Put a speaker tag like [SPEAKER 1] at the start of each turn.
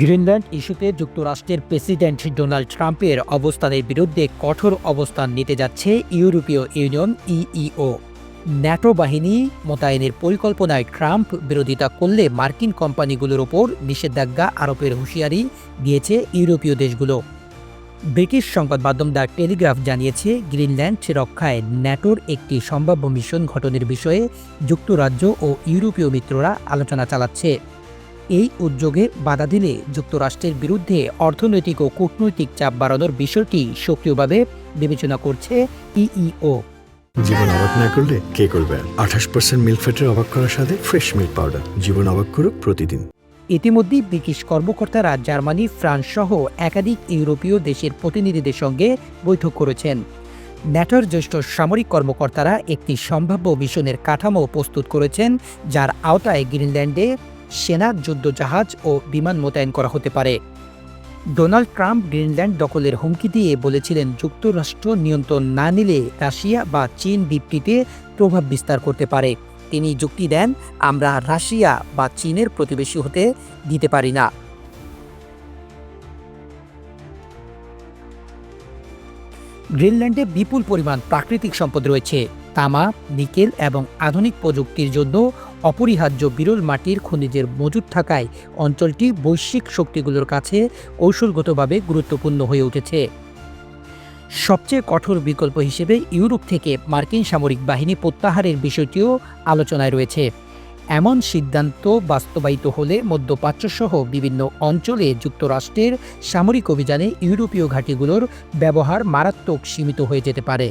[SPEAKER 1] Greenland ইস্যুতে যুক্তরাষ্ট্রের president Donald ট্রাম্পের অবস্থানের বিরুদ্ধে কঠোর অবস্থান নিতে যাচ্ছে ইউরোপীয় ইউনিয়ন ইইও। ন্যাটো বাহিনী মোতায়েনের পরিকল্পনায় ট্রাম্প বিরোধিতা করলে মার্কিন কোম্পানিগুলোর ওপর নিষেধাজ্ঞা আরোপের হুঁশিয়ারি দিয়েছে ইউরোপীয় দেশগুলো। ব্রিটিশ সংবাদ মাধ্যম দ্য টেলিগ্রাফ জানিয়েছে, গ্রিনল্যান্ড রক্ষায় ন্যাটোর একটি সম্ভাব্য মিশন গঠনের বিষয়ে যুক্তরাজ্য ও ইউরোপীয় মিত্ররা আলোচনা চালাচ্ছে। এই উদ্যোগে বাধা দিলে যুক্তরাষ্ট্রের বিরুদ্ধে অর্থনৈতিক ও কূটনৈতিক চাপ বাড়ানোর বিষয়টি সক্রিয়ভাবে বিবেচনা করছে ইইও।
[SPEAKER 2] জীবন অবাক না করলে কে করবে? 28% মিল্ক ফ্যাটের অবাক করার সাথে ফ্রেশ মিল্ক পাউডার। জীবন অবাক করুক প্রতিদিন।
[SPEAKER 1] ইতিমধ্যেই ব্রিটিশ কর্মকর্তারা জার্মানি, ফ্রান্স সহ একাধিক ইউরোপীয় দেশের প্রতিনিধিদের সঙ্গে বৈঠক করেছেন। ন্যাটোর জ্যেষ্ঠ সামরিক কর্মকর্তারা একটি সম্ভাব্য মিশনের কাঠামো প্রস্তুত করেছেন, যার আওতায় গ্রিনল্যান্ডে সেনা, যুদ্ধজাহাজ ও বিমান মোতায়েন করা হতে পারে। ডোনাল্ড ট্রাম্প গ্রিনল্যান্ড দখলের হুমকি দিয়ে বলেছিলেন, যুক্তরাষ্ট্র নিয়ন্ত্রণ না নিলে রাশিয়া বা চীন দ্বীপটিতে প্রভাব বিস্তার করতে পারে। তিনি যুক্তি দেন, আমরা রাশিয়া বা চীনের প্রতিবেশী হতে দিতে পারি না। গ্রিনল্যান্ডে বিপুল পরিমাণ প্রাকৃতিক সম্পদ রয়েছে। তামা, নিকেল এবং আধুনিক প্রযুক্তির জন্য অপরিহার্য বিরল মাটির খনিজের মজুদ থাকায় অঞ্চলটি বৈশ্বিক শক্তিগুলোর কাছে কৌশলগতভাবে গুরুত্বপূর্ণ হয়ে উঠেছে। সবচেয়ে কঠোর বিকল্প হিসেবে ইউরোপ থেকে মার্কিন সামরিক বাহিনী প্রত্যাহারের বিষয়টিও আলোচনায় রয়েছে। এমন সিদ্ধান্ত বাস্তবায়িত হলে মধ্যপ্রাচ্যসহ বিভিন্ন অঞ্চলে যুক্তরাষ্ট্রের সামরিক অভিযানে ইউরোপীয় ঘাঁটিগুলোর ব্যবহার মারাত্মক সীমিত হয়ে যেতে পারে।